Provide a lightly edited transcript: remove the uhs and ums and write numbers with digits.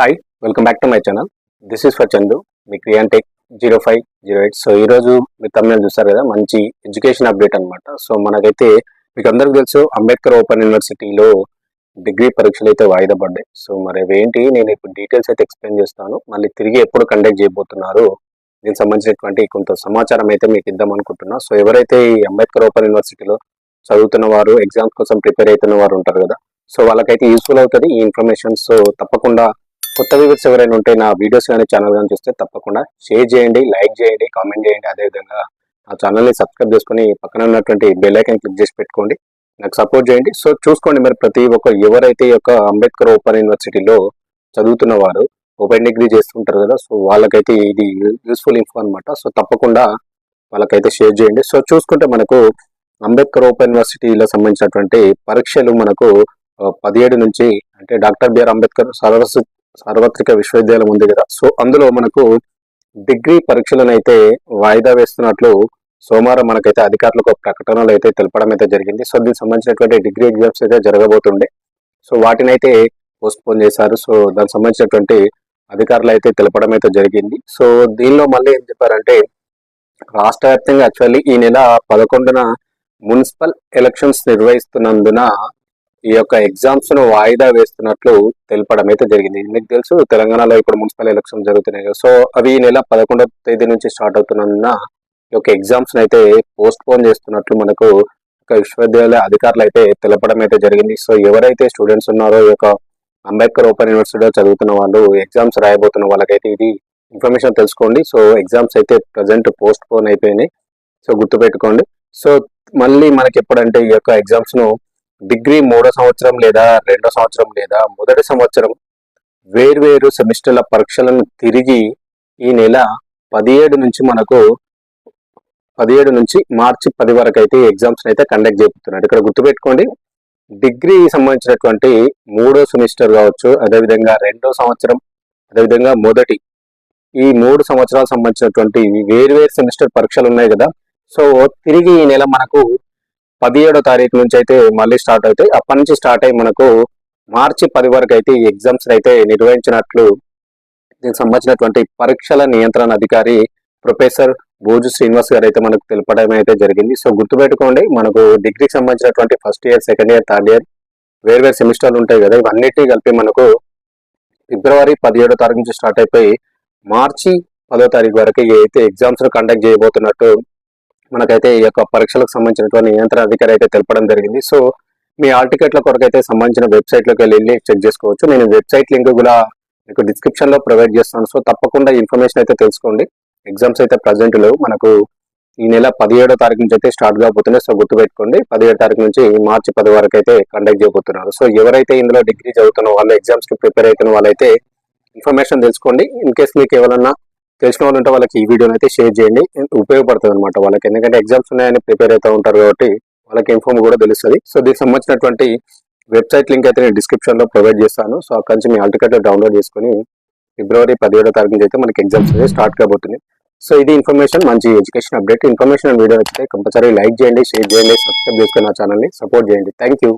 Hi, welcome back to my channel. This is for Chandu, మీ క్రియాంటెక్ 0508. So ఈరోజు మీరు తమిళ చూస్తారు కదా, మంచి ఎడ్యుకేషన్ అప్డేట్ అనమాట. సో మనకైతే మీకు అందరికి తెలుసు, అంబేద్కర్ ఓపెన్ యూనివర్సిటీలో డిగ్రీ పరీక్షలు అయితే వాయిదా పడ్డాయి. సో మరి అవేంటి, నేను ఇప్పుడు డీటెయిల్స్ అయితే ఎక్స్ప్లెయిన్ చేస్తాను. మళ్ళీ తిరిగి ఎప్పుడు కండక్ట్ చేయబోతున్నారు, దీనికి సంబంధించినటువంటి కొంత సమాచారం అయితే మీకు ఇద్దాం అనుకుంటున్నా. సో ఎవరైతే ఈ అంబేద్కర్ ఓపెన్ యూనివర్సిటీలో చదువుతున్న వారు, ఎగ్జామ్స్ కోసం ప్రిపేర్ అవుతున్న వారు ఉంటారు కదా, సో వాళ్ళకైతే యూస్ఫుల్ అవుతుంది ఈ ఇన్ఫర్మేషన్. సో తప్పకుండా కొత్త వ్యూవర్స్ ఎవరైనా ఉంటే నా వీడియోస్ కానీ ఛానల్ కానీ చూస్తే తప్పకుండా షేర్ చేయండి, లైక్ చేయండి, కామెంట్ చేయండి. అదేవిధంగా ఆ ఛానల్ని సబ్స్క్రైబ్ చేసుకుని పక్కన ఉన్నటువంటి బెల్ ఐకాన్ క్లిక్ చేసి పెట్టుకోండి, నాకు సపోర్ట్ చేయండి. సో చూసుకోండి, మరి ప్రతి ఒక్క ఎవరైతే ఈ యొక్క అంబేద్కర్ ఓపెన్ యూనివర్సిటీలో చదువుతున్న వారు ఓపెన్ డిగ్రీ చేస్తుంటారు కదా, సో వాళ్ళకైతే ఇది యూస్ఫుల్ ఇన్ఫో అనమాట. సో తప్పకుండా వాళ్ళకైతే షేర్ చేయండి. సో చూసుకుంటే మనకు అంబేద్కర్ ఓపెన్ యూనివర్సిటీలో సంబంధించినటువంటి పరీక్షలు మనకు 17 నుంచి, అంటే డాక్టర్ బిఆర్ అంబేద్కర్ సార్వత్రిక విశ్వవిద్యాలయం ఉంది కదా, సో అందులో మనకు డిగ్రీ పరీక్షలను అయితే వాయిదా వేస్తున్నట్లు సోమవారం మనకైతే అధికారులకు ప్రకటనలు అయితే తెలపడం అయితే జరిగింది. సో దీనికి సంబంధించినటువంటి డిగ్రీ ఎగ్జామ్స్ అయితే జరగబోతుండే, సో వాటిని అయితే పోస్ట్పోన్ చేశారు. సో దానికి సంబంధించినటువంటి అధికారులు అయితే తెలపడం అయితే జరిగింది. సో దీనిలో మళ్ళీ ఏం చెప్పారంటే, రాష్ట్ర వ్యాప్తంగా యాక్చువల్లీ ఈ నెల 11న మున్సిపల్ ఎలక్షన్స్ నిర్వహిస్తున్నందున ఈ యొక్క ఎగ్జామ్స్ ను వాయిదా వేస్తున్నట్లు తెలపడం అయితే జరిగింది. మీకు తెలుసు, తెలంగాణలో ఇప్పుడు మున్సిపల్ ఎలక్షన్ జరుగుతున్నాయి కదా, సో అవి ఈ నెల 11వ తేదీ నుంచి స్టార్ట్ అవుతున్నందున ఈ యొక్క ఎగ్జామ్స్ అయితే పోస్ట్ పోన్ చేస్తున్నట్లు మనకు ఒక విశ్వవిద్యాలయ అధికారులు అయితే తెలపడం అయితే జరిగింది. సో ఎవరైతే స్టూడెంట్స్ ఉన్నారో ఈ యొక్క అంబేద్కర్ ఓపెన్ యూనివర్సిటీలో చదువుతున్న వాళ్ళు, ఎగ్జామ్స్ రాయబోతున్న వాళ్ళకైతే ఇది ఇన్ఫర్మేషన్ తెలుసుకోండి. సో ఎగ్జామ్స్ అయితే ప్రజెంట్ పోస్ట్ పోన్ అయిపోయినాయి, సో గుర్తుపెట్టుకోండి. సో మళ్ళీ మనకి ఎప్పుడంటే ఈ యొక్క ఎగ్జామ్స్ ను డిగ్రీ 3వ సంవత్సరం లేదా 2వ సంవత్సరం లేదా మొదటి సంవత్సరం వేర్వేరు సెమిస్టర్ల పరీక్షలను తిరిగి ఈ నెల 17 నుంచి మనకు 17 నుంచి మార్చి 10 వరకు అయితే ఎగ్జామ్స్ అయితే కండక్ట్ చేయబోతున్నారు. ఇక్కడ గుర్తుపెట్టుకోండి, డిగ్రీ సంబంధించినటువంటి 3వ సెమిస్టర్ కావచ్చు, అదేవిధంగా 2వ సంవత్సరం, అదేవిధంగా మొదటి, ఈ 3 సంవత్సరాలకు సంబంధించినటువంటి వేర్వేరు సెమిస్టర్ పరీక్షలు ఉన్నాయి కదా, సో తిరిగి ఈ నెల మనకు 17వ తారీఖు నుంచి అయితే మళ్ళీ స్టార్ట్ అవుతాయి. అప్పటి నుంచి స్టార్ట్ అయ్యి మనకు మార్చి 10 వరకు అయితే ఈ ఎగ్జామ్స్ అయితే నిర్వహించినట్లు దీనికి సంబంధించినటువంటి పరీక్షల నియంత్రణ అధికారి ప్రొఫెసర్ భోజు శ్రీనివాస్ గారు అయితే మనకు తెలపడం అయితే జరిగింది. సో గుర్తుపెట్టుకోండి, మనకు డిగ్రీకి సంబంధించినటువంటి first year, second year, third year వేర్వేరు సెమిస్టర్లు ఉంటాయి కదా, ఇవన్నిటి కలిపి మనకు ఫిబ్రవరి 17వ తారీఖు నుంచి స్టార్ట్ అయిపోయి మార్చి 10వ తారీఖు వరకు అయితే ఎగ్జామ్స్ కండక్ట్ చేయబోతున్నట్టు మనకైతే ఈ యొక్క పరీక్షలకు సంబంధించినటువంటి నియంత్రణ అధికారి అయితే తెలపడం జరిగింది. సో మీ ఆల్ టికెట్ల కొరకు అయితే సంబంధించిన వెబ్సైట్లోకి వెళ్ళి చెక్ చేసుకోవచ్చు. నేను వెబ్సైట్ లింక్ కూడా మీకు డిస్క్రిప్షన్ లో ప్రొవైడ్ చేస్తాను. సో తప్పకుండా ఇన్ఫర్మేషన్ అయితే తెలుసుకోండి. ఎగ్జామ్స్ అయితే ప్రజెంట్ లేవు, మనకు ఈ నెల 17వ తారీఖు నుంచి అయితే స్టార్ట్ కాబోతున్నాయి. సో గుర్తుపెట్టుకోండి, 17వ తారీఖు నుంచి మార్చి 10 వరకు అయితే కండక్ట్ చేయబోతున్నారు. సో ఎవరైతే ఇందులో డిగ్రీ చదువుతున్న వాళ్ళు, ఎగ్జామ్స్ కి ప్రిపేర్ అవుతున్న వాళ్ళైతే ఇన్ఫర్మేషన్ తెలుసుకోండి. ఇన్ కేస్ మీకు ఎవరన్నా తెలిసిన వాళ్ళు ఉంటే వాళ్ళకి ఈ వీడియోని అయితే షేర్ చేయండి, ఉపయోగపడుతుంది అనమాట వాళ్ళకి. ఎందుకంటే ఎగ్జామ్స్ ఉన్నాయని ప్రిపేర్ అవుతూ ఉంటారు కాబట్టి వాళ్ళకి ఇన్ఫార్మ్ కూడా తెలుస్తుంది. సో దీనికి సంబంధించినటువంటి వెబ్సైట్ లింక్ అయితే నేను డిస్క్రిప్షన్ లో ప్రొవైడ్ చేస్తాను. సో అక్కడి నుంచి మీ ఆల్ టికెట్ డౌన్లోడ్ చేసుకుని ఫిబ్రవరి 17వ తారీఖు నుంచి అయితే మనకి ఎగ్జామ్స్ అయితే స్టార్ట్ కాబోతున్నాయి. సో ఇది ఇన్ఫర్మేషన్, మంచి ఎడ్యుకేషన్ అప్డేట్. ఇన్ఫర్మేషన్ వీడియో అయితే కంపల్సరీ లైక్ చేయండి, షేర్ చేయండి, సబ్స్క్రైబ్ చేసుకుని నా ఛానల్ని సపోర్ట్ చేయండి. Thank you.